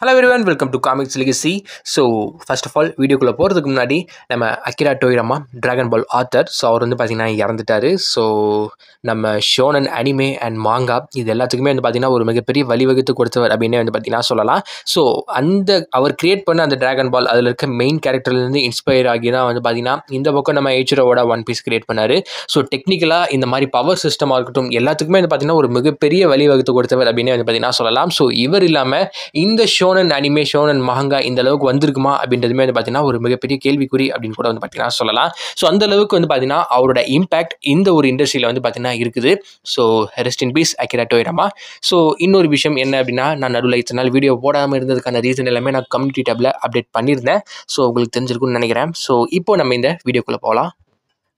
Hello everyone, welcome to comics legacy. So first of all வீடியோக்குள்ளே போகிறதுக்கு முன்னாடி நம்ம Akira Toriyama Dragon Ball author. So அவர் வந்து பார்த்திங்கன்னா இறந்துட்டார். ஸோ நம்ம ஷோனன் அனிமே அண்ட் மாங்கா இது எல்லாத்துக்குமே வந்து பார்த்திங்கன்னா ஒரு மிகப்பெரிய வழிவகுத்து கொடுத்தவர் அப்படின்னே வந்து பார்த்திங்கன்னா சொல்லலாம். ஸோ அவர் கிரியேட் பண்ண அந்த ட்ராகன் பால் அதில் இருக்க மெயின் கேரக்டர்லேருந்து இன்ஸ்பயர் ஆகி தான் வந்து பார்த்திங்கன்னா இந்த பக்கம் நம்ம ஏச்சிரோவோட ஒன் பீஸ் கிரியேட் பண்ணார். ஸோ டெக்னிக்கலாக இந்த மாதிரி பவர் சிஸ்டமாக இருக்கட்டும் எல்லாத்துக்குமே வந்து பார்த்திங்கன்னா ஒரு மிகப்பெரிய வழிவகுத்து கொடுத்தவர் அப்படின்னே வந்து பார்த்திங்கன்னா சொல்லலாம். ஸோ இவர் இல்லாமல் இந்த ஷோனன் அனிமே ஷோனன் மஹங்கா இந்த அளவுக்கு வந்திருக்குமா அப்படின்றதுமே வந்து பார்த்தீங்கன்னா ஒரு மிகப்பெரிய கேள்விக்குறி அப்படின்னு கூட வந்து பார்த்தீங்கன்னா சொல்லலாம். ஸோ அந்த அளவுக்கு வந்து பார்த்தீங்கன்னா அவரோட இம்பாக்ட் இந்த ஒரு இண்டஸ்ட்ரியில் வந்து பார்த்தீங்கன்னா இருக்குது. So rest in peace Akira Toriyama. So இன்னொரு விஷயம் என்ன அப்படின்னா, நான் நடுவில் இத்தனை நாள் வீடியோ போடாமல் இருந்ததுக்கான ரீசன் எல்லாமே நான் கம்யூனிட்டி டேப்பில் அப்டேட் பண்ணியிருந்தேன். ஸோ உங்களுக்கு தெரிஞ்சிருக்கும்னு நினைக்கிறேன். ஸோ இப்போ நம்ம இந்த வீடியோக்குள்ளே போகலாம்.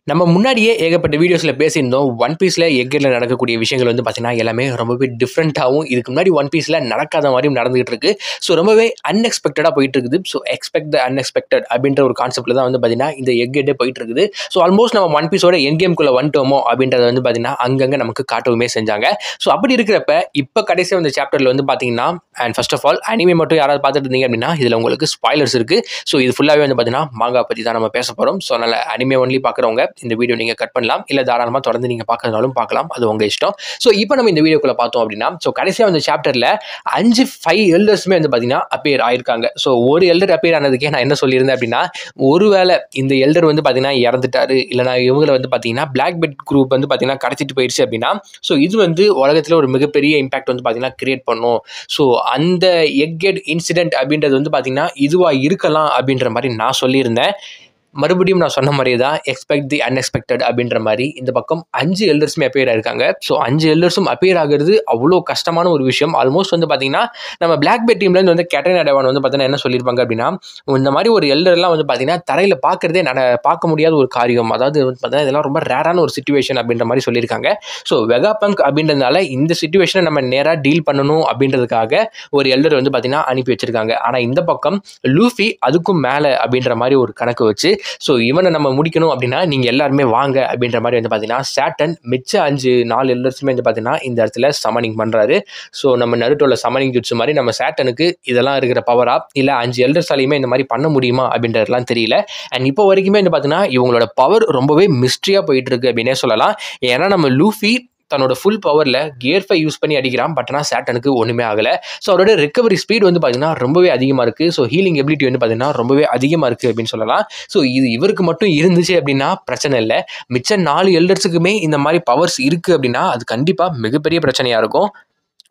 நம்ம முன்னாடியே ஏகப்பட்ட வீடியோஸில் பேசியிருந்தோம். ஒன் பீஸில் எக்கெட்டில் நடக்கக்கூடிய விஷயங்கள் வந்து பார்த்தீங்கன்னா எல்லாமே ரொம்பவே டிஃப்ரெண்ட்டாகவும் இதுக்கு முன்னாடி ஒன் பீஸில் நடக்காத மாதிரியும் நடந்துகிட்டு இருக்கு. ஸோ ரொம்பவே அன்எக்ஸ்பெக்டடாக போயிட்டு இருக்குது. ஸோ எக்ஸ்பெக்ட் த அன்எக்ஸ்பெக்டட் அப்படின்ற ஒரு கான்செப்ட்டில் தான் வந்து பார்த்தீங்கன்னா இந்த எக்கெட்டே போயிட்டு இருக்குது. ஸோ ஆல்மோஸ்ட் நம்ம ஒன் பீஸோட என் கேம்குள்ளே வந்துட்டோமோ அப்படின்றத வந்து பார்த்தீங்கன்னா அங்கங்கே நமக்கு காட்டவுமே செஞ்சாங்க. ஸோ அப்படி இருக்கிறப்ப இப்போ கடைசியாக இந்த சாப்டரில் வந்து பார்த்தீங்கன்னா and first of all anime மட்டும் யாராவது பார்த்துட்டு இருந்தீங்க அப்படின்னா இதில் உங்களுக்கு ஸ்பாய்லர்ஸ் இருக்குது. ஸோ இது ஃபுல்லாகவே வந்து பார்த்தீங்கன்னா மாங்கா பற்றி தான் நம்ம பேச போகிறோம். ஸோ அதனால் அனிமே ஒன்லி பார்க்குறவங்க இந்த வீடியோ நீங்கள் கட் பண்ணலாம், இல்லை தாராளமாக தொடர்ந்து நீங்கள் பார்க்கறதுனாலும் பார்க்கலாம், அது உங்கள் இஷ்டம். ஸோ இப்போ நம்ம இந்த வீடியோக்குள்ளே பார்த்தோம் அப்படின்னா, ஸோ கடைசியாக வந்து சாப்டரில் 5 எல்டர்ஸுமே வந்து பார்த்தீங்கன்னா அப்பியர் ஆயிருக்காங்க. ஸோ ஒரு எல்டர் அப்பியர் ஆனதுக்கே நான் என்ன சொல்லியிருந்தேன் அப்படின்னா, ஒருவேளை இந்த எல்டர் வந்து பார்த்தீங்கன்னா இறந்துட்டாரு, இல்லைனா இவங்களை வந்து பார்த்தீங்கன்னா பிளாக் பெட் குரூப் வந்து பார்த்தீங்கன்னா கடத்திட்டு போயிடுச்சு அப்படின்னா, ஸோ இது வந்து உலகத்தில் ஒரு மிகப்பெரிய இம்பாக்ட் வந்து பார்த்தீங்கன்னா கிரியேட் பண்ணும். ஸோ அந்த எக்கெட் இன்சிடென்ட் அப்படின்றது வந்து பார்த்தீங்கன்னா இதுவாக இருக்கலாம் அப்படின்ற மாதிரி நான் சொல்லியிருந்தேன். மறுபடியும் நான் சொன்ன மாதிரியே தான் எக்ஸ்பெக்ட் தி அன்எக்ஸ்பெக்டட் அப்படின்ற மாதிரி இந்த பக்கம் 5 எல்டர்ஸுமே அப்பியர் ஆயிருக்காங்க. ஸோ 5 எல்டர்ஸும் அப்பியர் ஆகிறது அவ்வளோ கஷ்டமான ஒரு விஷயம். ஆல்மோஸ்ட் வந்து பார்த்தீங்கன்னா நம்ம பிளாக் பெட் டீம்லேருந்து வந்து கேட்டரினா டெவான் வந்து பார்த்தீங்கன்னா என்ன சொல்லியிருப்பாங்க அப்படின்னா, இந்த மாதிரி ஒரு எல்டர்லாம் வந்து பார்த்தீங்கன்னா தரையில் பார்க்குறதே பார்க்க முடியாத ஒரு காரியம், அதாவது வந்து பார்த்தீங்கன்னா இதெல்லாம் ரொம்ப ரேரான ஒரு சிச்சுவேஷன் அப்படின்ற மாதிரி சொல்லியிருக்காங்க. ஸோ வெகா பங்க் அப்படின்றதுனால இந்த சிச்சுவேஷனை நம்ம நேராக டீல் பண்ணணும் அப்படின்றதுக்காக ஒரு எல்டர் வந்து பார்த்தீங்கன்னா அனுப்பி வச்சிருக்காங்க. ஆனால் இந்த பக்கம் லூஃபி அதுக்கும் மேலே அப்படின்ற மாதிரி ஒரு கணக்கு வச்சு, ஸோ இவனை நம்ம முடிக்கணும் அப்படின்னா நீங்கள் எல்லாருமே வாங்க அப்படின்ற மாதிரி வந்து பார்த்தீங்கன்னா சாட்டன் மிச்ச 4 எல்லர்ஸுமே வந்து பார்த்தீங்கன்னா இந்த இடத்துல சமனிங் பண்ணுறாரு. ஸோ நம்ம நருட்டோல சமனிங் ஜுட்ஸு மாதிரி நம்ம சாட்டனுக்கு இதெல்லாம் இருக்கிற பவரா, இல்லை 5 எல்டர்ஸாலையுமே இந்த மாதிரி பண்ண முடியுமா அப்படின்றதுலாம் தெரியல. அண்ட் இப்போ வரைக்குமே வந்து பார்த்தீங்கன்னா இவங்களோட பவர் ரொம்பவே மிஸ்ட்ரியாக போயிட்டு இருக்கு அப்படின்னே சொல்லலாம். ஏன்னா நம்ம லூஃபி தன்னோட ஃபுல் பவரில் கியர் 5 யூஸ் பண்ணி அடிக்கிறான். பட் ஆனால் சாட்டனுக்கு ஒன்றுமே ஆகலை. ஸோ அவரோட ரெக்கவரி ஸ்பீட் வந்து பார்த்தீங்கன்னா ரொம்பவே அதிகமாக இருக்குது. ஸோ ஹீலிங் எபிலிட்டி வந்து பார்த்தீங்கன்னா ரொம்பவே அதிகமாக இருக்குது அப்படின்னு சொல்லலாம். ஸோ இது இவருக்கு மட்டும் இருந்துச்சு அப்படின்னா பிரச்சனை இல்லை. மிச்ச 4 எல்டர்ஸுக்குமே இந்த மாதிரி பவர்ஸ் இருக்குது அப்படின்னா அது கண்டிப்பாக மிகப்பெரிய பிரச்சனையாக இருக்கும்.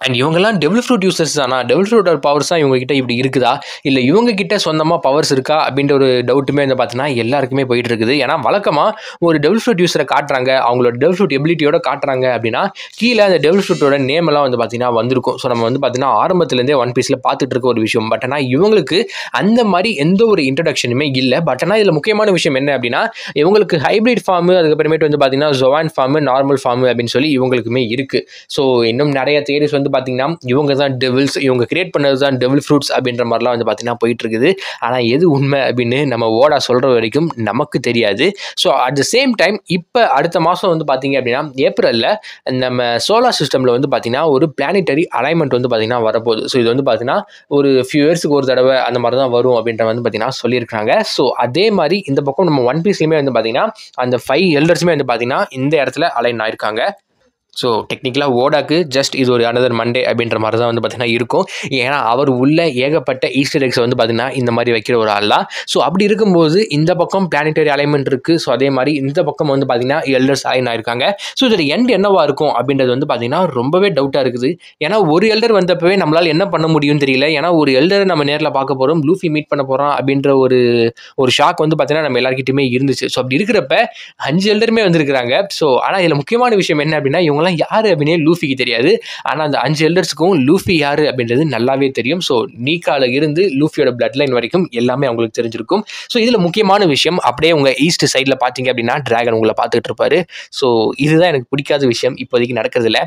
அண்ட் இவங்கெல்லாம் டெவில் ஃப்ரூட் யூசர்ஸ் தானா, டெவில் ஃப்ரூட்டோட பவர்ஸ் தான் இவங்ககிட்ட இப்படி இருக்குதா, இல்லை இவங்க கிட்ட சொந்தமாக பவர்ஸ் இருக்கா அப்படின்ற ஒரு டவுட்டுமே வந்து பார்த்தீங்கன்னா எல்லாருக்குமே போயிட்டு இருக்குது. ஏன்னா வழக்கமாக ஒரு டெவில் ஃப்ரூட் யூஸரை காட்டுறாங்க, அவங்களோட டெவில் ஃப்ரூட் எபிலிட்டியோட காட்டுறாங்க அப்படின்னா கீழே அந்த டெவில் ஃப்ரூட்டோட நேம் எல்லாம் வந்து பார்த்தீங்கன்னா வந்திருக்கும். ஸோ நம்ம வந்து பார்த்தீங்கன்னா ஆரம்பத்துலேருந்தே ஒன் பீஸில் பார்த்துட்டு இருக்க ஒரு விஷயம். பட் ஆனால் இவங்களுக்கு அந்த மாதிரி எந்த ஒரு இன்ட்ரடக்ஷனுமே இல்லை. பட் ஆனால் இதில் முக்கியமான விஷயம் என்ன அப்படின்னா, இவங்களுக்கு ஹைப்ரிட் ஃபார்மு, அதுக்கப்புறமேட்டு வந்து பார்த்தீங்கன்னா ஜொவான் ஃபார்மு, நார்மல் ஃபார்மு அப்படின்னு சொல்லி இவங்களுக்குமே இருக்குது. ஸோ இன்னும் நிறைய தியரிஸ் வந்து பார்த்தீங்கன்னா இவங்க தான் டெவில்ஸ், இவங்க கிரியேட் பண்ணது தான் டெவில் ஃப்ரூட்ஸ் அப்படின்ற மாதிரிலாம் வந்து பார்த்தீங்கன்னா போயிட்டு இருக்குது. ஆனால் எது உண்மை அப்படின்னு நம்ம ஓடா சொல்கிற வரைக்கும் நமக்கு தெரியாது. So at the same time இப்போ அடுத்த மாதம் வந்து பார்த்தீங்க அப்படின்னா ஏப்ரலில் நம்ம சோலார் சிஸ்டமில் வந்து பார்த்தீங்கன்னா ஒரு பிளானிட்டரி அலைன்மெண்ட் வந்து பார்த்தீங்கன்னா வரப்போகுது. ஸோ இது வந்து பார்த்தீங்கன்னா ஒரு ஃபியூ இயர்ஸுக்கு ஒரு தடவை அந்த மாதிரி தான் வரும் அப்படின்ற வந்து பார்த்தீங்கன்னா சொல்லியிருக்காங்க. ஸோ அதே மாதிரி இந்த பக்கம் நம்ம ஒன் பீஸ்லையுமே வந்து பார்த்தீங்கன்னா அந்த 5 எல்டர்ஸுமே வந்து பார்த்தீங்கன்னா இந்த இடத்துல அலைன் ஆயிருக்காங்க. ஸோ டெக்னிக்கலாக ஓடாக்கு ஜஸ்ட் இது ஒரு அனதர் மண்டே அப்படின்ற மாதிரி தான் வந்து பார்த்தீங்கன்னா இருக்கும். ஏன்னா அவர் உள்ள ஏகப்பட்ட ஈஸ்டர் எக்ஸை வந்து பார்த்தீங்கன்னா இந்த மாதிரி வைக்கிற ஒரு ஆள் தான். ஸோ அப்படி இருக்கும்போது இந்த பக்கம் பிளானிட்டரி அலைன்மெண்ட் இருக்குது. ஸோ அதே மாதிரி இந்த பக்கம் வந்து பார்த்தீங்கன்னா எல்டர்ஸ் அலைன் ஆயிருக்காங்க. ஸோ இதோட எண்ட் என்னவா இருக்கும் அப்படின்றது வந்து பார்த்தீங்கன்னா ரொம்பவே டவுட்டாக இருக்குது. ஏன்னா ஒரு எல்டர் வந்தப்பவே நம்மளால் என்ன பண்ண முடியும்னு தெரியல. ஏன்னா ஒரு எல்டரை நம்ம நேரில் பார்க்க போகிறோம், லூஃபி மீட் பண்ண போகிறோம் அப்படின்ற ஒரு ஷாக் வந்து பார்த்தீங்கன்னா நம்ம எல்லாருக்கிட்டையுமே இருந்துச்சு. ஸோ அப்படி இருக்கிறப்ப 5 எல்டருமே வந்திருக்கிறாங்க. ஸோ ஆனால் இதில் முக்கியமான விஷயம் என்ன அப்படின்னா, இவங்க யாரு அப்படின்னு லூஃபிக்கு தெரியாது. ஆனா அந்த 5 எல்டர்ஸ்க்கும் லூஃபி யாரு அப்படின்றது நல்லாவே தெரியும். ஸோ நீக்கால இருந்து லூஃபியோட பிளட் லைன் வரைக்கும் எல்லாமே அவங்களுக்கு தெரிஞ்சிருக்கும். ஸோ இதுல முக்கியமான விஷயம், அப்படியே உங்க ஈஸ்ட் சைட்ல பாத்தீங்க அப்படின்னா டிராகன் உங்களை பார்த்துட்டு இருப்பாரு. ஸோ இதுதான் எனக்கு பிடிக்காத விஷயம் இப்போதைக்கு நடக்கிறதுல.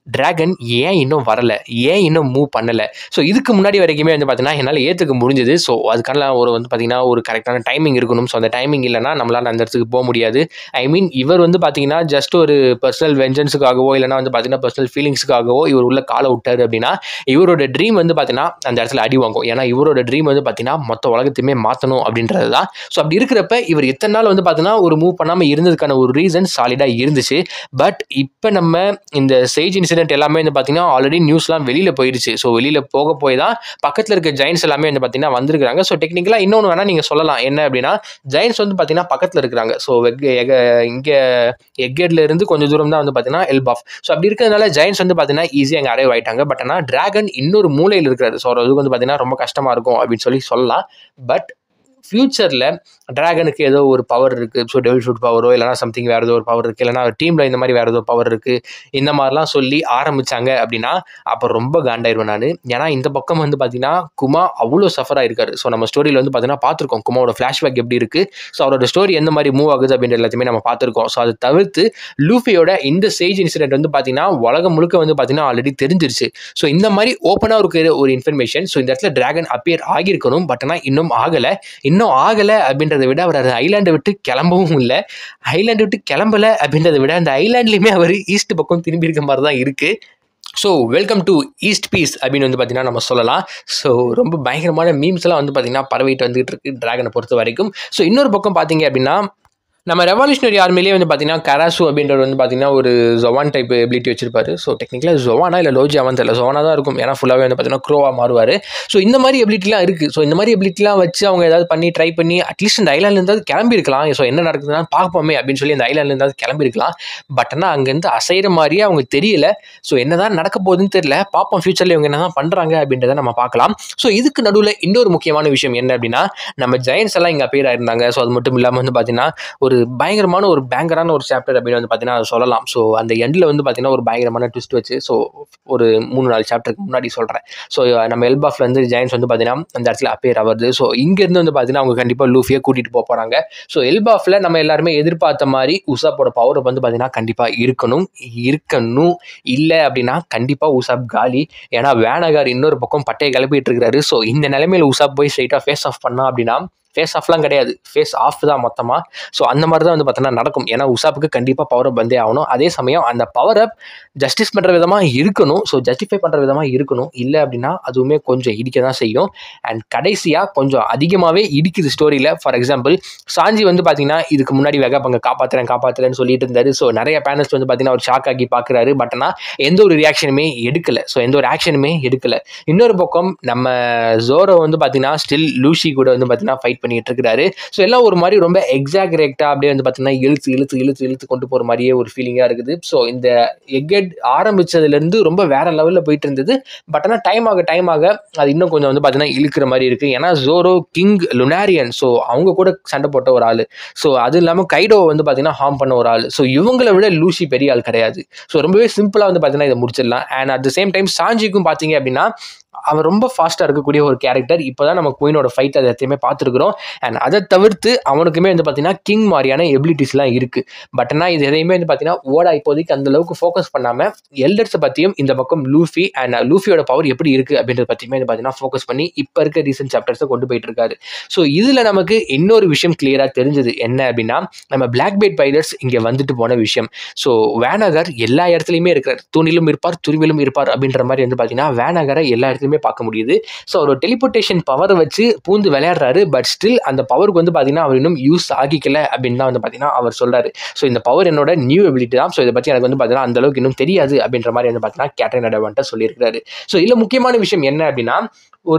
டிராகன் ஏன் இன்னும் வரல, ஏன் இன்னும் மூவ் பண்ணல. ஸோ இதுக்கு முன்னாடி வரைக்குமே வந்து பார்த்தீங்கன்னா என்னால் ஏற்றுக்க முடிஞ்சது. ஸோ அதுக்கான ஒரு வந்து பார்த்தீங்கன்னா ஒரு கரெக்டான டைமிங் இருக்கணும். ஸோ அந்த டைமிங் இல்லைனா நம்மளால் அந்த இடத்துக்கு போக முடியாது. ஐ மீன் இவர் வந்து பார்த்தீங்கன்னா ஜஸ்ட் ஒரு பர்சனல் வெஞ்சன்ஸுக்காகவோ இல்லைனா வந்து பார்த்தீங்கன்னா பர்சனல் ஃபீலிங்ஸுக்காகவோ இவர் உள்ள காலை விட்டார் அப்படின்னா இவரோட ட்ரீம் வந்து பார்த்தீங்கன்னா அந்த இடத்துல அடி வாங்கும். ஏன்னா இவரோட ட்ரீம் வந்து பார்த்தீங்கன்னா மொத்த உலகத்தையுமே மாற்றணும் அப்படின்றது தான். ஸோ அப்படி இருக்கிறப்ப இவர் எத்தனை நாள் வந்து பார்த்தீங்கன்னா ஒரு மூவ் பண்ணாமல் இருந்ததுக்கான ஒரு ரீசன் சாலிடாக இருந்துச்சு. பட் இப்போ நம்ம இந்த சேஜ் இன்சிடென்ட் எல்லாமே வந்து பார்த்தீங்கன்னா ஆல்ரெடி நியூஸ்லாம் வெளியில் போயிடுச்சு. ஸோ வெளியில் போய் தான் பக்கத்தில் இருக்க ஜெயின்ஸ் எல்லாமே வந்து பார்த்தீங்கன்னா வந்திருக்காங்க. ஸோ டெக்னிக்கலாக இன்னொன்று வேணால் நீங்கள் சொல்லலாம் என்ன அப்படின்னா ஜெயின்ஸ் வந்து பார்த்தீங்கன்னா பக்கத்தில் இருக்கிறாங்க. ஸோ இங்கே எக்கேட்ல இருந்து கொஞ்சம் தூரம் தான் வந்து பார்த்தீங்கன்னா எல்பாஃப். ஸோ அப்படி இருக்கிறதுனால ஜெயின்ஸ் வந்து பார்த்தீங்கன்னா ஈஸியாக அங்கே அரைவ் ஆயிட்டாங்க. பட் ஆனால் டிராகன் இன்னொரு மூலையில் இருக்கிறாரு. ஸோ அதுக்கு வந்து பார்த்தீங்கன்னா ரொம்ப கஷ்டமாக இருக்கும் அப்படின்னு சொல்லலாம். பட் ஃபியூச்சரில் டிராகனுக்கு ஏதோ ஒரு பவர் இருக்குது. ஸோ டெவில் ஃப்ரூட் பவரோ இல்லைனா சம்திங் வேறு ஏதோ ஒரு பவர் இருக்குது, இல்லைனா டீமில் இந்த மாதிரி வேறு ஏதோ பவர் இருக்குது, இந்த மாதிரிலாம் சொல்லி ஆரம்பித்தாங்க அப்படின்னா அப்போ ரொம்ப காண்டாயிருவேன் நான். ஏன்னா இந்த பக்கம் வந்து பார்த்தீங்கன்னா குமா அவ்வளோ சஃபர் ஆயிருக்காரு. ஸோ நம்ம ஸ்டோரியில் வந்து பார்த்தீங்கன்னா பார்த்துருக்கோம் குமாவோட ஃப்ளாஷ்பேக் எப்படி இருக்குது, ஸோ அவரோட ஸ்டோரி எந்த மாதிரி மூவ் ஆகுது அப்படின்ற எல்லாத்தையுமே நம்ம பார்த்துருக்கோம். ஸோ அதை தவிர்த்து லூஃபியோட இந்த சேஜ் இன்சிடென்ட் வந்து பார்த்தீங்கன்னா உலகம் முழுக்க வந்து பார்த்தீங்கன்னா ஆல்ரெடி தெரிஞ்சிருச்சு. ஸோ இந்த மாதிரி ஓப்பனாக இருக்கிற ஒரு இன்ஃபர்மேஷன். ஸோ இந்த இடத்துல டிராகன் அப்பியர் ஆகியிருக்கணும். பட் ஆனால் இன்னும் ஆகலை அப்படின்றத விட அவர் அந்த ஐலாண்டை விட்டு கிளம்பவும் இல்லை. ஐலாண்டை விட்டு கிளம்பலை அப்படின்றத விட அந்த ஐலாண்ட்லையுமே அவர் ஈஸ்ட் பக்கம் திரும்பி இருக்க மாதிரி தான் இருக்குது. So welcome to east peace அப்படின்னு வந்து பார்த்தீங்கன்னா நம்ம சொல்லலாம். ஸோ ரொம்ப பயங்கரமான மீம்ஸ்லாம் வந்து பார்த்தீங்கன்னா பரவிட்டு வந்துகிட்டு இருக்கு டிராகனை பொறுத்த வரைக்கும். ஸோ இன்னொரு பக்கம் பார்த்தீங்க அப்படின்னா நம்ம ரெவல்யூஷனரி ஆர்மிலேயே வந்து பார்த்தீங்கன்னா கராசு அப்படின்றவர் வந்து பார்த்தீங்கன்னா ஒரு ஜொவான் டைப் எபிலிட்டி வச்சிருப்பாரு. ஸோ டெக்னிக்கலாக ஜொவானா இல்லை லோஜியாவான்னு தெரியல, ஜொவானா தான் இருக்கும். ஏன்னா ஃபுல்லாகவே வந்து பார்த்தீங்கன்னா க்ரோவாக மாறுவார். ஸோ இந்த மாதிரி எபிலிட்டிலாம் இருக்குது. ஸோ இந்த மாதிரி எபிலிட்டிலாம் வச்சு அவங்க ஏதாவது பண்ணி ட்ரை பண்ணி அட்லீஸ்ட் இந்த ஐலாண்ட்லேருந்து கிளம்பியிருக்கலாம். ஸோ என்ன நடக்குதுன்னா பார்ப்போமே அப்படின்னு சொல்லி அந்த ஐலாண்ட்லேருந்து கிளம்பியிருக்கலாம். பட் ஆனால் அங்கேருந்து அசைகிற மாதிரியே அவங்க தெரியல. ஸோ என்ன தான் நடக்க போகுதுன்னு தெரியல. பார்ப்போம் ஃபியூச்சரில் இவங்க என்ன தான் பண்ணுறாங்க அப்படின்றத நம்ம பார்க்கலாம். ஸோ இதுக்கு நடுவில் இன்னொரு முக்கியமான விஷயம் என்ன அப்படின்னா நம்ம ஜெயின்ஸ் எல்லாம் இங்கே அப்பியர் ஆயிருந்தாங்க. ஸோ அது மட்டும் இல்லாமல் வந்து பார்த்தீங்கன்னா ஒரு பயங்கரமான ஒரு பேங்கரான ஒரு சாப்டர் அப்படின்னு வந்து பார்த்தீங்கன்னா சொல்லலாம். ஸோ அந்த எண்டில் வந்து பார்த்தீங்கன்னா ஒரு பயங்கரமான ட்விஸ்ட் வச்சு ஸோ ஒரு 3-4 சாப்டருக்கு முன்னாடி சொல்கிறேன். ஸோ நம்ம எல்பாஃப்லேருந்து ஜெயின்ஸ் வந்து பார்த்தீங்கன்னா அந்த இடத்துல அப்பியர் ஆகுது. ஸோ இங்கேருந்து வந்து பார்த்தீங்கன்னா அவங்க கண்டிப்பாக லூஃபியை கூட்டிகிட்டு போக போகிறாங்க. ஸோ எல்பாஃபில் நம்ம எல்லாருமே எதிர்பார்த்த மாதிரி உசாப்போட பவர் வந்து பார்த்தீங்கன்னா கண்டிப்பாக இருக்கணும். இல்லை அப்படின்னா கண்டிப்பாக உசாப் காலி. ஏன்னா வேனகார் இன்னொரு பக்கம் பட்டையை கிளப்பிட்டு இருக்கிறாரு. ஸோ இந்த நிலைமையில் உசாப் போய் ஸ்ட்ரைட்டாக ஃபேஸ் ஆஃப் பண்ணா அப்படின்னா ஃபேஸ் ஆஃப்லாம் கிடையாது, ஃபேஸ் ஆஃப் தான் மொத்தமாக. ஸோ அந்த மாதிரி தான் வந்து பார்த்தோன்னா நடக்கும். ஏன்னா உசாப்புக்கு கண்டிப்பாக பவர் அப் வந்தே ஆகணும். அதே சமயம் அந்த பவர் அப் ஜஸ்டிஸ் பண்ணுற விதமாக இருக்கணும். ஸோ ஜஸ்டிஃபை பண்ணுற விதமாக இருக்கணும். இல்லை அப்படின்னா அதுவுமே கொஞ்சம் இடிக்க தான் செய்யும். அண்ட் கடைசியாக கொஞ்சம் அதிகமாகவே இடிக்குது ஸ்டோரியில். ஃபார் எக்ஸாம்பிள் சாஞ்சி வந்து பார்த்தீங்கன்னா இதுக்கு முன்னாடி வெகாபங்க காப்பாற்றுறேன்னு சொல்லிட்டு இருந்தாரு. ஸோ நிறைய பேனல்ஸ் வந்து பார்த்தீங்கன்னா ஒரு ஷாக் ஆகி பார்க்குறாரு. பட் ஆனால் எந்த ஒரு ரியாக்ஷனுமே எடுக்கலை. ஸோ எந்த ஒரு ஆக்ஷனுமே எடுக்கலை. இன்னொரு பக்கம் நம்ம ஜோரோ வந்து பார்த்தீங்கன்னா ஸ்டில் லூஷி கூட வந்து பார்த்தீங்கன்னா ஃபைட் பண்ணிட்டு இருக்கிறாரு. ஸோ எல்லாம் ஒரு மாதிரி ரொம்ப எக்ஸாகரேட்டா அப்படியே வந்து பார்த்தீங்கன்னா இழுத்து கொண்டு போகிற மாதிரியே ஒரு ஃபீலிங்காக இருக்குது. ஸோ இந்த எக்கெட் ஆரம்பிச்சதுலேருந்து ரொம்ப வேற லெவலில் போயிட்டு இருந்தது. பட் ஆனால் டைம் ஆக அது இன்னும் கொஞ்சம் வந்து பார்த்தீங்கன்னா இழுக்கிற மாதிரி இருக்குது. ஏன்னா ஜோரோ கிங் லுனாரியன், ஸோ அவங்க கூட சண்டை போட்ட ஒரு ஆள். ஸோ அது இல்லாமல் கைடோ வந்து பார்த்தீங்கன்னா ஹார்ம் பண்ண ஒரு ஆள். ஸோ இவங்களை விட லூசி பெரிய ஆள் கிடையாது. ஸோ ரொம்பவே சிம்பிளாக வந்து பார்த்தீங்கன்னா இதை முடிச்சிடலாம். And at the same time சாஞ்சிக்கும் பார்த்தீங்க அப்படின்னா அவன் ரொம்ப ஃபாஸ்ட்டாக இருக்கக்கூடிய ஒரு கேரக்டர். இப்போ தான் நம்ம குயினோட ஃபைட் அதை எத்தையுமே பார்த்துருக்குறோம். அண்ட் அதை தவிர்த்து அவனுக்குமே வந்து பார்த்தீங்கன்னா கிங் மாதிரியான எபிலிட்டிஸ்லாம் இருக்குது. பட் ஆனால் இது எதையுமே வந்து பார்த்தீங்கன்னா ஓடா இப்போதைக்கு அந்தளவுக்கு ஃபோக்கஸ் பண்ணாமல் எல்டர்ஸை பற்றியும் இந்த பக்கம் லூஃபி அண்ட் லூஃபியோட பவர் எப்படி இருக்குது அப்படின்றத பற்றியுமே வந்து பார்த்தீங்கன்னா ஃபோக்கஸ் பண்ணி இப்போ இருக்க ரீசன்ட் சாப்டர்ஸை கொண்டு போயிட்டு இருக்காரு. ஸோ இதில் நமக்கு இன்னொரு விஷயம் கிளியராக தெரிஞ்சது என்ன அப்படின்னா நம்ம பிளாக் பெல்ட் பைலட்ஸ் இங்கே வந்துட்டு போன விஷயம். ஸோ வேனகர் எல்லா இடத்துலையுமே இருக்கிறார். தூணிலும் இருப்பார், துருவிலும் இருப்பார் அப்படின்ற மாதிரி வந்து பார்த்தீங்கன்னா வேனகரை எல்லா இடத்துலையுமே பார்க்க முடியுது. ஸோ ஒரு டெலிபோர்டேஷன் பவரை வச்சு பூந்து விளையாடுறாரு. பட் ஸ்டில் அந்த பவருக்கு வந்து பார்த்தீங்கன்னா அவர் இன்னும் யூஸ் ஆகிக்கல அப்படின்னு தான் வந்து பார்த்தீங்கன்னா அவர் சொல்றாரு. ஸோ இந்த பவர் என்னோட நியூ எபிலிட்டி தான். ஸோ இதை பற்றி எனக்கு வந்து பார்த்தீங்கன்னா அந்த அளவுக்கு இன்னும் தெரியாது அப்படின்ற மாதிரி வந்து பார்த்தீங்கன்னா கேட்ரின் அடவான்ட்ட சொல்லியிருக்காரு. ஸோ இதில் முக்கியமான விஷயம் என்ன அப்படின்னா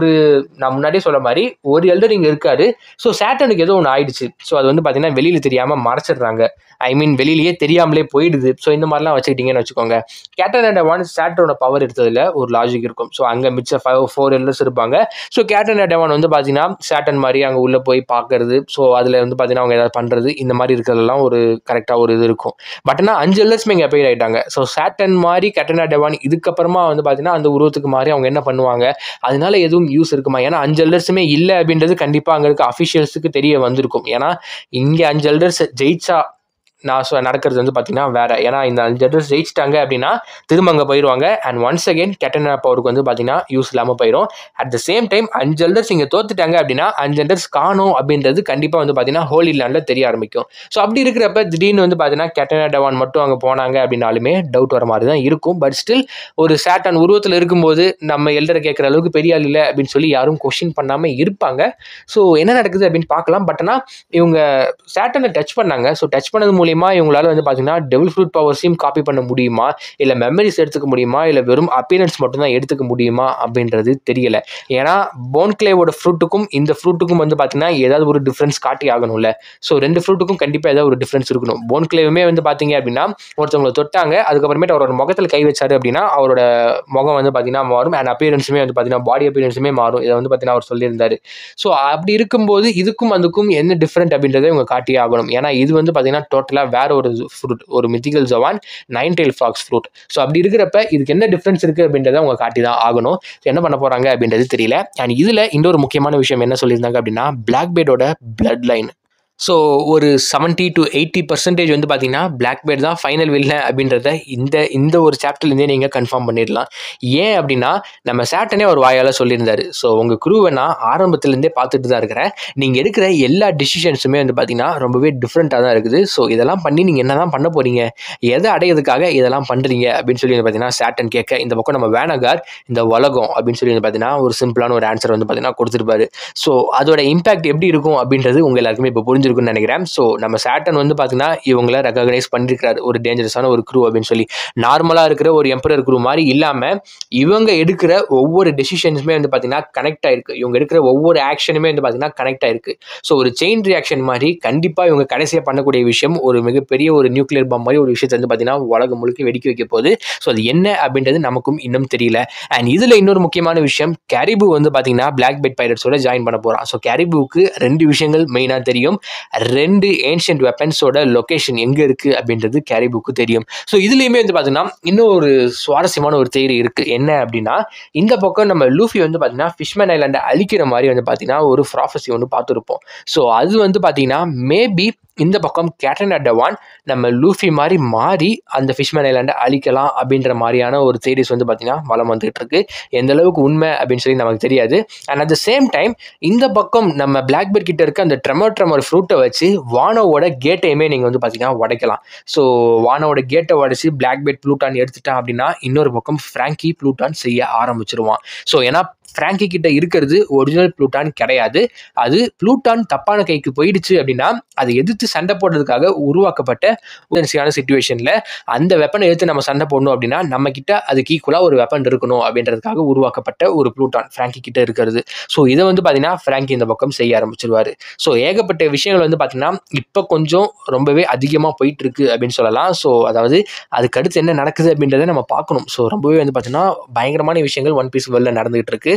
நான் முன்னாடியே சொல்ல மாதிரி ஒரு எல்டரிங் இருக்காரு. ஸோ சேட்டனுக்கு ஏதோ ஒன்று ஆயிடுச்சு. ஸோ அது வந்து பார்த்தீங்கன்னா வெளியில் தெரியாமல் மறைச்சிடுறாங்க. ஐ மீன் வெளியிலேயே தெரியாமலே போயிடுது. ஸோ இந்த மாதிரிலாம் வச்சுக்கிட்டீங்கன்னு வச்சுக்கோங்க. கேட்டன் அண்ட் டெவான் சேட்டனோட பவர் எடுத்ததில் ஒரு லாஜிக் இருக்கும். ஸோ அங்கே மிச்ச 4 எல்டர்ஸ் இருப்பாங்க. ஸோ கேட்டன் அண்ட் டெவான் வந்து பார்த்தீங்கன்னா சேட்டன் மாதிரி அங்கே உள்ளே போய் பார்க்கறது, ஸோ அதில் வந்து பார்த்தீங்கன்னா அவங்க ஏதாவது பண்ணுறது, இந்த மாதிரி இருக்கிறதெல்லாம் ஒரு கரெக்டாக ஒரு இது இருக்கும். பட் ஆனால் 5 எல்டர்ஸுமே இங்கே அப்பியர் ஆகிட்டாங்க. ஸோ சேட்டன் மாதிரி கேட்டன் அண்ட் டெவான் இதுக்கப்புறமா வந்து பார்த்தீங்கன்னா அந்த உருவத்துக்கு மாதிரி அவங்க என்ன பண்ணுவாங்க, அதனால எதுவும் யூஸ் இருக்குமா? ஏன்னா 5 எல்டர்ஸுமே இல்லை அப்படின்றது கண்டிப்பாக அங்கே இருக்க அஃபிஷியல்ஸுக்கு தெரிய வந்திருக்கும். ஏன்னா இங்கே 5 எல்டர்ஸ் ஜெயிச்சா நான் நடக்கிறது வந்து பார்த்தீங்கன்னா வேற. ஏன்னா இந்த 5 எல்டர்ஸ் ஜெயிச்சிட்டாங்க அப்படின்னா திரும்ப அங்கே போயிடுவாங்க. அண்ட் ஒன்ஸ் அகெயின் கேட்டனா பவருக்கு வந்து பார்த்தீங்கன்னா யூஸ் இல்லாமல் போயிடும். At the same time 5 elders இங்கே தோத்துட்டாங்க அப்படின்னா 5 எல்டர்ஸ் காணும் அப்படின்றது கண்டிப்பாக வந்து பார்த்தீங்கன்னா ஹோலி லேண்டில் தெரிய ஆரம்பிக்கும். ஸோ அப்படி இருக்கிறப்ப திடீர்னு வந்து பார்த்தீங்கன்னா கேட்டனா டெவான் மட்டும் அங்கே போனாங்க அப்படின்னாலுமே டவுட் வர மாதிரி தான் இருக்கும். பட் ஸ்டில் ஒரு சாட்டன் உருவத்தில் இருக்கும்போது நம்ம எல்டரை கேட்குற அளவுக்கு பெரிய ஆள் இல்லை அப்படின்னு சொல்லி யாரும் கொஸ்டின் பண்ணாமல் இருப்பாங்க. ஸோ என்ன நடக்குது அப்படின்னு பார்க்கலாம். பட் ஆனால் இவங்க சாட்டனை டச் பண்ணாங்க. ஸோ டச் பண்ணது மூலியமா இவங்களால வந்து பார்த்தீங்கன்னா டெவில் ஃப்ரூட் பவர்ஸையும் காப்பி பண்ண முடியுமா, இல்லை மெமரிஸ் எடுத்துக்க முடியுமா, இல்லை வெறும் அப்பியரன்ஸ் மட்டும் தான் எடுத்துக்க முடியுமா அப்படின்றது தெரியல. ஏன்னா போன்க்ளேவோட ஃப்ரூட்டுக்கும் இந்த ஃப்ரூட்டுக்கும் வந்து பார்த்தீங்கன்னா ஏதாவது ஒரு டிஃப்ரென்ஸ் காட்டி ஆகணும்ல. ஸோ 2 ஃப்ரூட்டுக்கும் கண்டிப்பாக ஏதாவது ஒரு டிஃப்ரென்ஸ் இருக்கணும். போன்க்ளேவுமே வந்து பார்த்தீங்க அப்படின்னா ஒருத்தவங்களை தொட்டாங்க, அதுக்கப்புறமேட்டு அவரோட முகத்தில் கை வச்சாரு அப்படின்னா அவரோட முகம் வந்து பார்த்தீங்கன்னா மாறும். அண்ட் அப்பியரன்ஸுமே வந்து பார்த்தீங்கன்னா பாடி அப்பியரன்ஸுமே மாறும். இதை வந்து பார்த்தீங்கன்னா அவர் சொல்லியிருந்தாரு. ஸோ அப்படி இருக்கும்போது இதுக்கும் அதுக்கும் என்ன டிஃப்ரெண்ட் அப்படின்றத இவங்க காட்டியே ஆகணும். ஏன்னா இது வந்து பார்த்தீங்கன்னா டோட்டலாக வேற ஒரு ஃப்ரூட், ஒரு மித்திகல் ஜவான் 9 டெயில் ஃப்ராக்ஸ் ஃப்ரூட். ஸோ அப்படி இருக்கிறப்ப இதுக்கு என்ன டிஃப்ரென்ஸ் இருக்குது அப்படின்றத அவங்க காட்டி தான் ஆகணும். என்ன பண்ண போகிறாங்க அப்படின்றது தெரியல. அண்ட் இதில் இன்னொரு முக்கியமான விஷயம் என்ன சொல்லியிருந்தாங்க அப்படின்னா பிளாக் பேர்டோட பிளட் லைன். ஸோ ஒரு 70 to 80% வந்து பார்த்தீங்கன்னா பிளாக் பேர்ட் தான் ஃபைனல் வில்லன் அப்படின்றத இந்த ஒரு சாப்டர்லேருந்தே நீங்கள் கன்ஃபார்ம் பண்ணிடலாம். ஏன் அப்படின்னா நம்ம சாட்டனே ஒரு வாயால் சொல்லியிருந்தாரு. ஸோ உங்கள் குரூவை நான் ஆரம்பத்துலேருந்தே பார்த்துட்டு தான் இருக்கிறேன். நீங்கள் எடுக்கிற எல்லா டிசிஷன்ஸுமே வந்து பார்த்தீங்கன்னா ரொம்பவே டிஃப்ரெண்ட்டாக தான் இருக்குது. ஸோ இதெல்லாம் பண்ணி நீங்கள் என்ன தான் பண்ண போகிறீங்க, எதை அடையிறதுக்காக இதெல்லாம் பண்ணுறீங்க அப்படின்னு சொல்லி வந்து பார்த்தீங்கன்னா சாட்டன் கேட்க இந்த பக்கம் நம்ம வேனகார் இந்த உலகம் அப்படின்னு சொல்லி வந்து பார்த்தீங்கன்னா ஒரு சிம்பிளான ஒரு ஆன்சர் வந்து பார்த்தீங்கன்னா கொடுத்துருப்பாரு. ஸோ அதோட இம்பாக்ட் எப்படி இருக்கும் அப்படின்றது உங்கள் எல்லாருக்குமே இப்போ புரிஞ்சிருக்குன்னு நினைக்கிறேன். ஸோ நம்ம சாட்டன் வந்து பார்த்தீங்கன்னா இவங்களை ரெகக்னைஸ் பண்ணிருக்காரு ஒரு டேஞ்சரஸான ஒரு க்ரூ அப்படின்னு சொல்லி. நார்மலாக இருக்கிற ஒரு எம்பரர் க்ரூ மாதிரி இல்லாமல் இவங்க எடுக்கிற ஒவ்வொரு டெசிஷன்ஸுமே வந்து பார்த்தீங்கன்னா கனெக்ட் ஆயிருக்கு. இவங்க எடுக்கிற ஒவ்வொரு ஆக்ஷனுமே வந்து பார்த்தீங்கன்னா கனெக்ட் ஆயிருக்கு. ஸோ ஒரு செயின் ரியாக்ஷன் மாதிரி கண்டிப்பாக இவங்க கடைசியாக பண்ணக்கூடிய விஷயம் ஒரு மிகப்பெரிய ஒரு நியூக்ளியர் பாம் மாதிரி ஒரு விஷயத்தை வந்து பார்த்தீங்கன்னா உலகம் முழுக்க வெடிக்க வைக்க போகுது. ஸோ அது என்ன அப்படின்றது நமக்கும் இன்னும் தெரியல. அண்ட் இதில் இன்னொரு முக்கியமான விஷயம், கேரிபு வந்து பார்த்தீங்கன்னா பிளாக் பெட் பைரட்ஸோட ஜாயின் பண்ண போகிறான். ஸோ கேரிபுக்கு 2 விஷயங்கள் மெயினாக தெரியும். 2 ஏன்ஷியன்ட் வெப்பன்ஸோட லொகேஷன் எங்கே இருக்குது அப்படின்றது கேரிபுக்கு தெரியும். ஸோ இதுலேயுமே வந்து பார்த்தீங்கன்னா இன்னும் ஒரு சுவாரஸ்யமான ஒரு தியரி இருக்குது. என்ன அப்படின்னா இந்த பக்கம் நம்ம லூஃபி வந்து பார்த்தீங்கன்னா ஃபிஷ்மேன் ஐலாண்டை அழிக்கிற மாதிரி வந்து பார்த்தீங்கன்னா ஒரு ப்ராஃபஸி ஒன்று பார்த்துருப்போம். ஸோ அது வந்து பார்த்தீங்கன்னா மேபி இந்த பக்கம் கேட்டனா டெவான் நம்ம லூஃபி மாதிரி மாறி அந்த ஃபிஷ்மேன் ஐலாண்டை அழிக்கலாம் அப்படின்ற மாதிரியான ஒரு தியரிஸ் வந்து பார்த்தீங்கன்னா வளம் வந்துகிட்டு இருக்கு. எந்த அளவுக்கு உண்மை அப்படின்னு சொல்லி நமக்கு தெரியாது. And at the same time இந்த பக்கம் நம்ம பிளாக் பெர்ட் கிட்ட இருக்க அந்த ட்ரெமர் ஃப்ரூட்டை வச்சு வானோவோட கேட்டையுமே நீங்கள் வந்து பார்த்தீங்கன்னா உடைக்கலாம். ஸோ வானோட கேட்டை உடைச்சி பிளாக் பெர்ட் ப்ளூட்டான் எடுத்துட்டான் அப்படின்னா இன்னொரு பக்கம் ஃப்ராங்கி ப்ளூட்டான் செய்ய ஆரம்பிச்சிருவான். ஸோ ஏன்னா ஃப்ராங்கி கிட்ட இருக்கிறது ஒரிஜினல் ப்ளூட்டான் கிடையாது. அது ப்ளூட்டான் தப்பான கைக்கு போயிடுச்சு அப்படின்னா அதை எதிர்த்து சண்டை போடுறதுக்காக உருவாக்கப்பட்ட ஒரு சிச்சுவேஷனில் அந்த வெப்பனை எடுத்து நம்ம சண்டை போடணும் அப்படின்னா நம்ம கிட்ட அதுக்கு ஈக்குவலாக ஒரு வெப்பன் இருக்கணும் அப்படின்றதுக்காக உருவாக்கப்பட்ட ஒரு ப்ளூட்டான் ஃப்ராங்கி கிட்ட இருக்கிறது. ஸோ இதை வந்து பார்த்தீங்கன்னா ஃப்ராங்கி இந்த பக்கம் செய்ய ஆரம்பிச்சிருவாரு. ஸோ ஏகப்பட்ட விஷயங்கள் வந்து பார்த்தீங்கன்னா இப்போ கொஞ்சம் ரொம்பவே அதிகமாக போயிட்டு இருக்கு அப்படின்னு சொல்லலாம். ஸோ அதாவது அதுக்கு அடுத்து என்ன நடக்குது அப்படின்றத நம்ம பார்க்கணும். ஸோ ரொம்பவே வந்து பார்த்தீங்கன்னா பயங்கரமான விஷயங்கள் ஒன் பீஸ் வெளில நடந்துகிட்டு இருக்கு.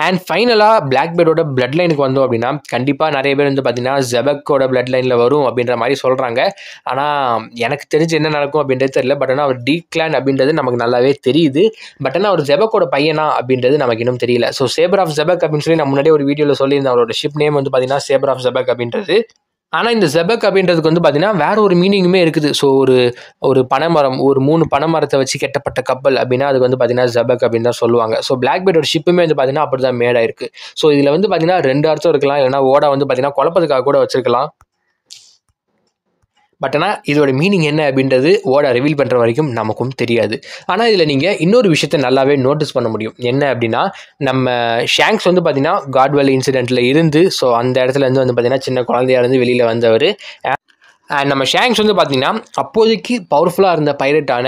அண்ட் ஃபைனலாக பிளாக் பேர்டோட பிளட் லைனுக்கு வந்தோம் அப்படின்னா கண்டிப்பாக நிறைய பேர் வந்து பார்த்தீங்கன்னா ஜெபக்கோட பிளட் லைனில் வரும் அப்படின்ற மாதிரி சொல்கிறாங்க. ஆனால் எனக்கு தெரிஞ்சு என்ன நடக்கும் அப்படின்றது தெரியல. பட் ஆனால் அவர் டீக்ளான் அப்படின்றது நமக்கு நல்லாவே தெரியுது. பட் ஆனால் அவர் ஜெபக்கோட பையனா அப்படின்றது நமக்கு இன்னும் தெரியல. ஸோ சேபர் ஆஃப் ஜெபக் அப்படின்னு சொல்லி நான் முன்னாடியே ஒரு வீடியோவில் சொல்லியிருந்தேன். அவரோட ஷிப் நேம் வந்து பார்த்தீங்கன்னா சேபர் ஆஃப் ஜெபக் அப்படின்றது. ஆனால் இந்த ஜெபக் அப்படின்றதுக்கு வந்து பார்த்தீங்கன்னா வேற ஒரு மீனிங்குமே இருக்குது. ஸோ ஒரு பனைமரம், ஒரு 3 பனைமரத்தை வச்சு கட்டப்பட்ட கப்பல் அப்படின்னா அதுக்கு வந்து பார்த்தீங்கன்னா ஜெபக் அப்படின்னு தான் சொல்லுவாங்க. ஸோ பிளாக் பேர்டோட ஷிப்புமே வந்து பார்த்தீங்கன்னா அப்படி தான் மேடாயிருக்கு. ஸோ இதில் வந்து பார்த்தீங்கன்னா 2 அர்த்தம் இருக்கலாம். இல்லைன்னா ஓடா வந்து பார்த்தீங்கன்னா குழப்பத்துக்காக கூட வச்சிருக்கலாம். பட் ஆனால் இதோட மீனிங் என்ன அப்படின்றது ஓட ரிவீல் பண்ணுற வரைக்கும் நமக்கும் தெரியாது. ஆனால் இதில் நீங்கள் இன்னொரு விஷயத்தை நல்லாவே நோட்டீஸ் பண்ண முடியும். என்ன அப்படின்னா நம்ம ஷாங்க்ஸ் வந்து பார்த்தீங்கன்னா காட்வெல் இன்சிடெண்ட்டில் இருந்து ஸோ அந்த இடத்துல இருந்து வந்து பார்த்தீங்கன்னா சின்ன குழந்தையா இருந்து வெளியில் வந்தவர். அண்ட் நம்ம ஷாங்க்ஸ் வந்து பார்த்தீங்கன்னா அப்போதைக்கு பவர்ஃபுல்லாக இருந்த பைரட்டான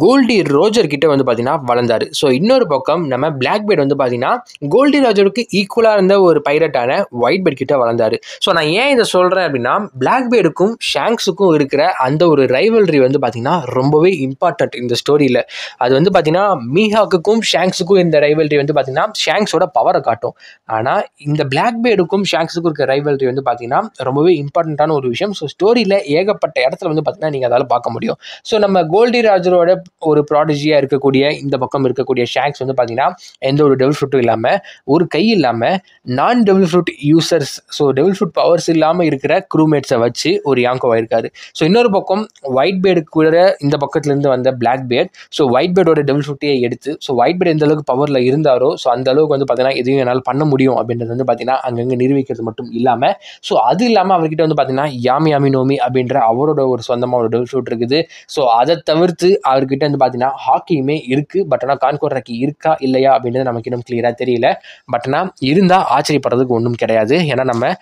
கோல்டி ரோஜர் கிட்ட வந்து பார்த்தீங்கன்னா வளர்ந்தார். ஸோ இன்னொரு பக்கம் நம்ம பிளாக் பேர்ட் வந்து பார்த்தீங்கன்னா கோல்டி ரோஜருக்கு ஈக்குவலாக இருந்த ஒரு பைரட்டான ஒயிட் பேர்ட் கிட்ட வளர்ந்தார். ஸோ நான் ஏன் இதை சொல்கிறேன் அப்படின்னா பிளாக் பேர்டுக்கும் ஷாங்க்ஸுக்கும் இருக்கிற அந்த ஒரு ரைவல்ரி வந்து பார்த்தீங்கன்னா ரொம்பவே இம்பார்ட்டன்ட் இந்த ஸ்டோரியில். அது வந்து பார்த்தீங்கன்னா மீஹாக்குக்கும் ஷாங்க்ஸுக்கும் இந்த ரைவல்ரி வந்து பார்த்தீங்கன்னா ஷாங்க்ஸோட பவரை காட்டும். ஆனால் இந்த பிளாக் பேர்டுக்கும் ஷாங்க்ஸுக்கும் இருக்கிற ரைவல்ரி வந்து பார்த்தீங்கன்னா ரொம்பவே இம்பார்ட்டண்ட்டான ஒரு விஷயம். ஸோ ஸ்டோரியில் இல்லை ஏகப்பட்ட இடத்துல வந்து பார்த்தீங்கன்னா நீங்கள் அதால் பார்க்க முடியும். ஸோ நம்ம கோல்டி ராஜரோட ஒரு ப்ராடஜியாக இருக்கக்கூடிய இந்த பக்கம் இருக்கக்கூடிய ஷாங்க்ஸ் வந்து பார்த்தீங்கன்னா எந்த ஒரு டெவில் ஃப்ரூட்டும் இல்லாமல், ஒரு கை இல்லாமல், நான் devil fruit users, so devil fruit powers இல்லாமல் இருக்கிற க்ரூமேட்ஸை வச்சு ஒரு யாங்கோவா இருக்காரு. ஸோ இன்னொரு பக்கம் ஒயிட் பேர்டு கூட இந்த பக்கத்துலேருந்து வந்த பிளாக் பேர்ட், ஸோ ஒயிட் பேர்டோட டெவில் ஃப்ரூட்டையே எடுத்து, ஸோ ஒயிட் பேர்டு எந்த அளவுக்கு பவரில் இருந்தாரோ ஸோ அந்த அளவுக்கு வந்து பார்த்தீங்கன்னா எதையும் என்னால் பண்ண முடியும் அப்படின்றது வந்து பார்த்தீங்கன்னா அங்கங்கே நிரூபிக்கிறது மட்டும் இல்லாமல், ஸோ அது இல்லாமல் அவர்கிட்ட வந்து பார்த்தீங்கன்னா யாமி யாமி நோமி அப்படின்ற அவரோட ஒரு சொந்தமாக ஒரு டெவில் ஃப்ரூட் இருக்குது. ஸோ அதை தவிர்த்து அவர்கிட்ட வந்து பார்த்தீங்கன்னா ஹாக்கியுமே இருக்குது. பட் ஆனால் கான்கோர் ராக்கி இருக்கா இல்லையா அப்படின்றது நமக்கு இன்னும் கிளியராக தெரியல. பட் ஆனால் இருந்தால் ஆச்சரியப்படுறதுக்கு ஒன்றும் கிடையாது. ஏன்னா நம்ம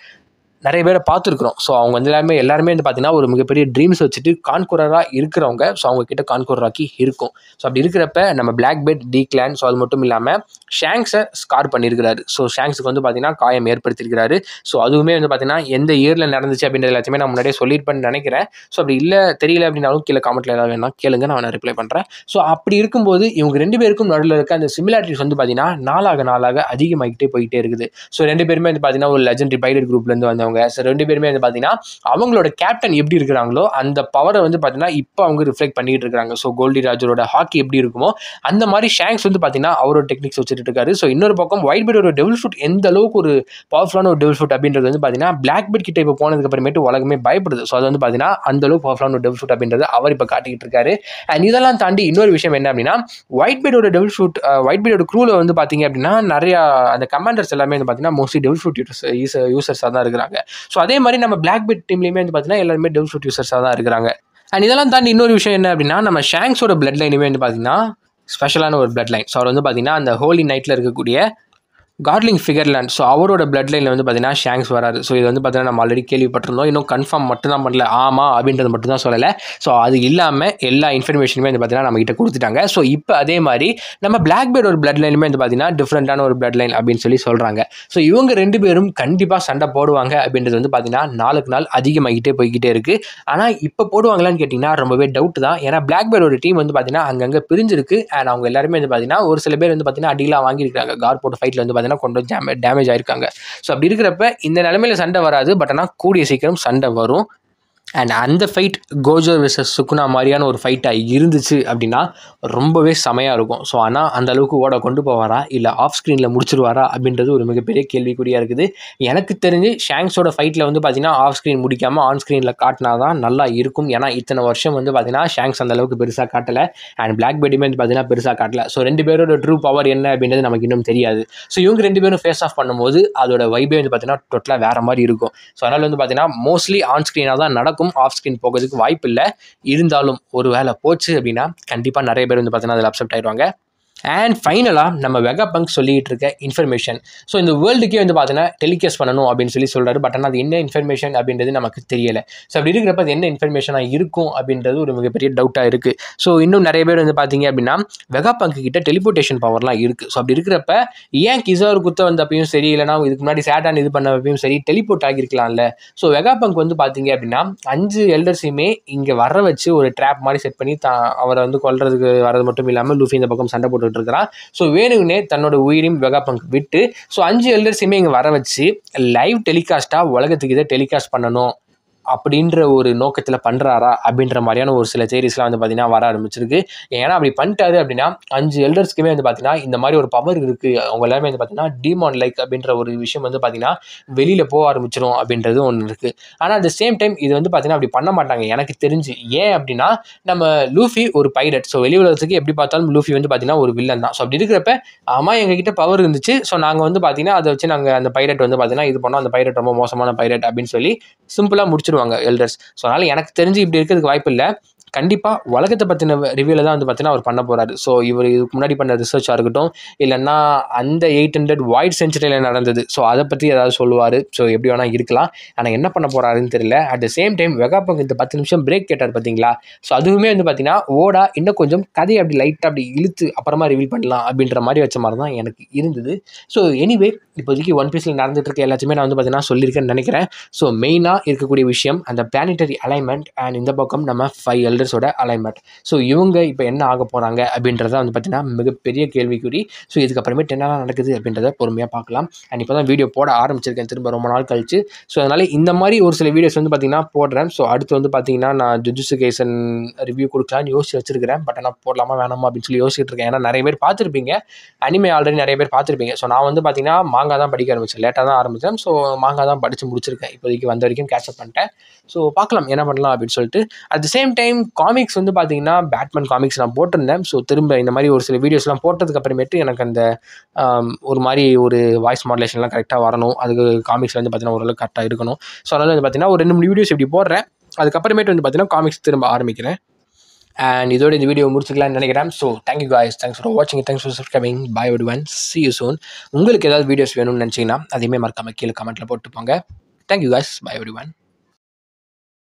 நிறைய பேரை பார்த்துருக்குறோம். ஸோ அவங்க வந்து எல்லாருமே வந்து பார்த்தீங்கன்னா ஒரு மிகப்பெரிய ட்ரீம்ஸ் வச்சுட்டு கான்கோரராக இருக்கிறவங்க. ஸோ அவங்க கிட்ட கான்கோர் ராக்கி இருக்கும். ஸோ அப்படி இருக்கிறப்ப நம்ம பிளாக் பெட் டீக்ளான், ஸோ அது மட்டும் இல்லாமல் ஷாங்க்ஸை ஸ்கார் பண்ணியிருக்கிறாரு. ஸோ ஷாங்க்ஸுக்கு வந்து பார்த்தீங்கன்னா காயம் ஏற்படுத்தியிருக்கிறாரு. ஸோ அதுவுமே வந்து பார்த்தீங்கன்னா எந்த இயரில் நடந்துச்சு அப்படின்றது எல்லாத்தையுமே நான் முன்னாடியே சொல்லியிருப்பேன்னு நினைக்கிறேன். ஸோ அப்படி இல்லை தெரியல அப்படின்னாலும் கீழே காமெண்ட்டில் ஏதாவது வேணா கேளுங்க, நான் ரிப்ளை பண்ணுறேன். ஸோ அப்படி இருக்கும்போது இவங்க ரெண்டு பேருக்கும் நடுவில் இருக்க அந்த சிமிலாரிட்டிஸ் வந்து பார்த்தீங்கன்னா நாளாக அதிகமாகிட்டே போயிட்டே இருக்குது. ஸோ ரெண்டு பேருமே வந்து பார்த்தீங்கன்னா ஒரு லெஜெண்டரி பைலட் குரூப்லேருந்து வந்தவங்க. ரெண்டு பேருமே வந்து பார்த்தீங்கன்னா அவங்களோட கேப்டன் எப்படி இருக்கிறாங்களோ அந்த பவரை வந்து பார்த்தீங்கன்னா இப்போ அவங்க ரிஃப்ளெக்ட் பண்ணிட்டு இருக்காங்க. ஸோ கோல்டி ராஜரோட ஹாக்கி எப்படி இருக்குமோ அந்த மாதிரி ஷாங்க்ஸ் வந்து பார்த்தீங்கன்னா அவரோட டெக்னிக்ஸ் வச்சுட்டு இருக்காரு. ஸோ இன்னொரு பக்கம் ஒயிட் பெட்டோட டெவில் ஃப்ரூட் எந்த அளவுக்கு ஒரு பவர்ஃபுல்லான ஒரு டெவில் ஃப்ரூட் அப்படின்றது வந்து பார்த்தீங்கன்னா பிளாக் பெட் கிட்ட இப்போ போனதுக்கு அப்புறமேட்டு உலகமே பயப்படுது. ஸோ அது வந்து பார்த்தீங்கன்னா அந்த அளவுக்கு பவர்ஃபுல்லான ஒரு டெவில் ஃப்ரூட் அப்படின்றது அவர் இப்போ காட்டிக்கிட்டு இருக்காரு. அண்ட் இதெல்லாம் தாண்டி இன்னொரு விஷயம் என்ன அப்படின்னா ஒயிட் பெட்டோட டெவில் ஃப்ரூட், ஒயிட் பெட்டோட க்ரூவில் வந்து பார்த்தீங்க அப்படின்னா நிறைய அந்த கமாண்டர்ஸ் எல்லாமே வந்து பார்த்தீங்கன்னா மோஸ்ட்லி டெவில் ஃப்ரூட் யூசர்ஸாக தான் இருக்கிறாங்க. ஸோ அதே மாதிரி நம்ம பிளாக் பெட் டீம்லேயுமே வந்து பார்த்தீங்கன்னா எல்லாருமே டெவில் ஃப்ரூட் யூசர்ஸாக தான் இருக்கிறாங்க. அண்ட் இதெல்லாம் தாண்டி இன்னொரு விஷயம் என்ன அப்படின்னா நம்ம ஷாங்க்ஸோட பிளட் லைனுமே வந்து பார்த்தீங்கன்னா ஸ்பெஷலான ஒரு பிளட் லைன். ஸோ அவர் வந்து பார்த்தீங்கன்னா அந்த ஹோலி நைட்டில் இருக்கக்கூடிய கார்லிங் ஃபிகர்லேண்ட், ஸோ அவரோட பிளட் லைனில் வந்து பார்த்தீங்கன்னா ஷாங்க்ஸ் வராரு. ஸோ இது வந்து பார்த்தீங்கன்னா நம்ம ஆல்ரெடி கேள்விப்பட்டிருந்தோம். இன்னும் கன்ஃபார்ம் மட்டும் தான் பண்ணல, ஆமாம் அப்படின்றது மட்டும் தான் சொல்லலை. ஸோ அது இல்லாமல் எல்லா இன்ஃபர்மேஷனுமே வந்து பார்த்தீங்கன்னா நம்ம கிட்ட கொடுத்துட்டாங்க. ஸோ இப்போ அதே மாதிரி நம்ம பிளாக் பேர்ட் ஒரு பிளட் லைனுமே வந்து பார்த்தீங்கன்னா டிஃப்ரெண்ட்டான ஒரு பிளட் லைன் அப்படின்னு சொல்லி சொல்கிறாங்க. ஸோ இவங்க ரெண்டு பேரும் கண்டிப்பாக சண்டை போடுவாங்க அப்படின்றது வந்து பார்த்தீங்கன்னா நாளுக்கு நாள் அதிகமாகிட்டே போய்கிட்டே இருக்குது. ஆனால் இப்போ போடுவாங்களான்னு கேட்டிங்கன்னா ரொம்பவே டவுட் தான். ஏன்னா பிளாக் பேர்டோட டீம் வந்து பார்த்தீங்கன்னா அங்கங்கே பிரிஞ்சிருக்கு. அண்ட் அவங்க எல்லாருமே வந்து பார்த்தீங்கன்னா ஒரு சில பேர் வந்து பார்த்தீங்கன்னா அடிலாம் வாங்கியிருக்காங்க. கார் போட்ட ஃபைட்டில் வந்து பார்த்தீங்கன்னா கொஞ்சம் டேமேஜ் ஆயிருக்காங்க. ஸோ அப்படி இருக்கிறப்ப இந்த நிலைமையில சண்டை வராது. பட் ஆனால் கூடிய சீக்கிரம் சண்டை வரும். அண்ட் அந்த ஃபைட் கோஜோ வெர்சஸ் சுக்குனா மாதிரியான ஒரு ஃபைட்டாக இருந்துச்சு அப்படின்னா ரொம்பவே செமையாக இருக்கும். ஸோ ஆனால் அந்த அளவுக்கு ஓட கொண்டு போவாரா இல்லை ஆஃப் ஸ்க்ரீனில் முடிச்சிருவாரா அப்படின்றது ஒரு மிகப்பெரிய கேள்விக்குறியாக இருக்குது. எனக்கு தெரிஞ்சு ஷாங்க்ஸோட ஃபைட்டில் வந்து பார்த்தீங்கன்னா ஆஃப் ஸ்க்ரீன் முடிக்காமல் ஆன் ஸ்க்ரீனில் காட்டினா தான் நல்லா இருக்கும். ஏன்னா இத்தனை வருஷம் வந்து பார்த்தீங்கன்னா ஷாங்க்ஸ் அந்த அளவுக்கு பெருசாக காட்டலை. அண்ட் பிளாக் பெட்டுமே வந்து பார்த்தீங்கன்னா பெருசாக காட்டலை. ஸோ ரெண்டு பேரோட ட்ரூ பவர் என்ன அப்படின்றது நமக்கு இன்னும் தெரியாது. ஸோ இவங்க ரெண்டு பேரும் ஃபேஸ் ஆஃப் பண்ணும்போது அதோட வைபே வந்து பார்த்தீங்கன்னா டோட்டலாக வேறு மாதிரி இருக்கும். ஸோ அதனால் வந்து பார்த்தீங்கன்னா மோஸ்ட்லி ஆன் ஸ்க்ரீனாக தான் நடக்கும். ஆஃப் ஸ்க்ரீன் போகிறதுக்கு வாய்ப்பு இல்லை. இருந்தாலும் ஒரு வேளை போச்சு அப்படின்னா கண்டிப்பாக நிறைய பேர் வந்து பார்த்தீங்கன்னா அதில் அப்செப்ட் ஆயிடுவாங்க. அண்ட் ஃபைனலாக நம்ம வெகாபங்க் சொல்லிகிட்டு இருக்க இன்ஃபர்மேஷன், ஸோ இந்த வேர்ல்டுக்கே வந்து பார்த்தீங்கன்னா டெலிகாஸ்ட் பண்ணணும் அப்படின்னு சொல்லி சொல்கிறாரு. பட் ஆனால் அது என்ன இன்ஃபர்மேஷன் அப்படின்றது நமக்கு தெரியலை. ஸோ அப்படி இருக்கிறப்ப அது என்ன இன்ஃபர்மேஷனாக இருக்கும் அப்படின்றது ஒரு மிகப்பெரிய டவுட்டாக இருக்குது. ஸோ இன்னும் நிறைய பேர் வந்து பார்த்தீங்க அப்படின்னா வெகாபங்க் கிட்ட டெலிபோர்டேஷன் பவர்லாம் இருக்குது. ஸோ அப்படி இருக்கிறப்ப ஏன் கிசார் குத்த வந்தப்பையும் சரி, இல்லைனா இதுக்கு முன்னாடி சேட்டான் இது பண்ணப்பையும் சரி டெலிபோர்ட் ஆகியிருக்கலாம்ல. ஸோ வெகாபங்க் வந்து பார்த்தீங்க அப்படின்னா 5 எல்டர்ஸையுமே இங்கே வர வச்சு ஒரு ட்ராப் மாதிரி செட் பண்ணி அவரை வந்து கொல்றதுக்கு வரது மட்டும் இல்லாமல் லூஃபி இந்த பக்கம் சண்டை போட்டு இருக்கிறான். ஸோ வேணும்னே தன்னோட உயிரையும் வெகாபங்க் விட்டு ஸோ 5 எல்டர்ஸையுமே இங்கே வர வச்சு லைவ் டெலிகாஸ்ட்டாக உலகத்துக்கு இதை டெலிகாஸ்ட் பண்ணணும் அப்படின்ற ஒரு நோக்கத்தில் பண்ணுறாரா அப்படின்ற மாதிரியான ஒரு சில தேரிஸ்லாம் வந்து பார்த்தீங்கன்னா வர ஆரம்பிச்சிருக்கு. ஏன்னா அப்படி பண்ணிட்டாரு அப்படின்னா 5 எல்டர்ஸ்க்குமே வந்து பார்த்தீங்கன்னா இந்த மாதிரி ஒரு பவர் இருக்குது. அவங்க எல்லாருமே வந்து பார்த்தீங்கன்னா டீமான் லைக் அப்படின்ற ஒரு விஷயம் வந்து பார்த்தீங்கன்னா வெளியில் போக ஆரம்பிச்சிடும் அப்படின்றது ஒன்று இருக்குது. ஆனால் அட் த சேம் டைம் இது வந்து பார்த்தீங்கன்னா அப்படி பண்ண மாட்டாங்க எனக்கு தெரிஞ்சு. ஏன் அப்படின்னா நம்ம லூஃபி ஒரு பைரட். ஸோ வெளி உலகத்துக்கு எப்படி பார்த்தாலும் லூஃபி வந்து பார்த்தீங்கன்னா ஒரு வில்லன் தான். ஸோ அப்படி இருக்கிறப்ப ஆமாம் எங்ககிட்ட பவர் இருந்துச்சு, ஸோ நாங்கள் வந்து பார்த்தீங்கன்னா அதை வச்சு நாங்கள் அந்த பைரட் வந்து பார்த்தீங்கன்னா இது பண்ணோம், அந்த பைரட் ரொம்ப மோசமான பைரட் அப்படின்னு சொல்லி சிம்பிளாக முடிச்சிருவாங்க எல்டர்ஸ். ஸோ அதனால் எனக்கு தெரிஞ்சு இப்படி இருக்கிறதுக்கு வாய்ப்பு இல்லை. கண்டிப்பாக உலகத்தை பற்றின ரிவ்யூவில் தான் வந்து பார்த்தீங்கன்னா அவர் பண்ண போகிறாரு. ஸோ இவர் இதுக்கு முன்னாடி பண்ண ரிசர்ச்சாக இருக்கட்டும், இல்லைன்னா அந்த 800 வாய்ட் சென்ச்சுரியில் நடந்தது, ஸோ அதை பற்றி ஏதாவது சொல்லுவார். ஸோ எப்படி வேணால் இருக்கலாம். ஆனால் என்ன பண்ண போகிறாருன்னு தெரியல. அட் த சேம் டைம் வெகாபங்க் இந்த 10 நிமிஷம் பிரேக் கேட்டார் பார்த்தீங்களா. ஸோ அதுவுமே வந்து பார்த்தீங்கன்னா ஓடா இன்னும் கொஞ்சம் கதையை அப்படி லைட்டாக அப்படி இழுத்து அப்புறமா ரிவீல் பண்ணலாம் அப்படின்ற மாதிரி வச்ச மாதிரி தான் எனக்கு இருந்தது. ஸோ எனிவே இப்போதைக்கு ஒன் பீஸில் நடந்துட்டு இருக்க எல்லாத்தையுமே நான் வந்து பார்த்தீங்கன்னா சொல்லியிருக்கேன்னு நினைக்கிறேன். ஸோ மெயினாக இருக்கக்கூடிய விஷயம் அந்த பிளானிட்டரி அலைன்மெண்ட் அண்ட் இந்த பக்கம் நம்ம 5 எல்டர்ஸ் பில்டர்ஸோட அலைன்மெண்ட். ஸோ இவங்க இப்போ என்ன ஆக போகிறாங்க அப்படின்றத வந்து பார்த்தீங்கன்னா மிகப்பெரிய கேள்விக்குறி. ஸோ இதுக்கப்புறமேட்டு என்னெல்லாம் நடக்குது அப்படின்றத பொறுமையாக பார்க்கலாம். அண்ட் இப்போ தான் வீடியோ போட ஆரம்பிச்சிருக்கேன் திரும்ப ரொம்ப நாள் கழிச்சு. ஸோ அதனால் இந்த மாதிரி ஒரு சில வீடியோஸ் வந்து பார்த்தீங்கன்னா போடுறேன். ஸோ அடுத்து வந்து பார்த்தீங்கன்னா நான் ஜுஜுட்சு கைசன் ரிவ்யூ கொடுக்கலான்னு யோசிச்சு வச்சிருக்கிறேன். பட் ஆனால் போடலாமா வேணாமா அப்படின்னு சொல்லி யோசிச்சுட்டு இருக்கேன். ஏன்னா நிறைய பேர் பார்த்துருப்பீங்க, அனிமே ஆல்ரெடி நிறைய பேர் பார்த்துருப்பீங்க. ஸோ நான் வந்து பார்த்தீங்கன்னா மாங்கா தான் படிக்க ஆரம்பித்தேன், லேட்டாக தான் ஆரம்பித்தேன். ஸோ மாங்கா தான் படித்து முடிச்சிருக்கேன், இப்போதைக்கு வந்த வரைக்கும் கேட்சப் பண்ணிட்டேன். ஸோ பார்க்கலாம் என்ன பண்ணலாம் அப்படின்னு சொல்லிட்டு. At the same time comics வந்து பார்த்தீங்கன்னா பேட்மேன் காமிக்ஸ் நான் போட்டிருந்தேன். ஸோ திரும்ப இந்த மாதிரி ஒரு சில வீடியோஸ்லாம் போட்டதுக்கு அப்புறமேட்டு எனக்கு அந்த ஒரு மாதிரி ஒரு வாய்ஸ் மாடுலேஷன்லாம் கரெக்டாக வரணும். அதுக்கு காமிக்ஸ் வந்து பார்த்தீங்கன்னா ஓரளவுக்கு கரெக்டாக இருக்கணும். ஸோ அதனால் வந்து பார்த்தீங்கன்னா ஒரு 2-3 வீடியோஸ் இப்படி போடுறேன். அதுக்கப்புறமேட்டு வந்து பார்த்தீங்கன்னா காமிக்ஸ் திரும்ப ஆரம்பிக்கிறேன். அண்ட் இதோட இந்த வீடியோ முடிச்சுக்கலாம்னு நினைக்கிறேன். So thank you guys, thanks for வாட்சிங், thanks for subscribing. Bye everyone, see you soon. உங்களுக்கு ஏதாவது வீடியோஸ் வேணும்னு நினச்சிங்கன்னா அதையுமே மறக்காம கீழே கமெண்ட்டில் போட்டு போங்க. Thank you guys, by everyone.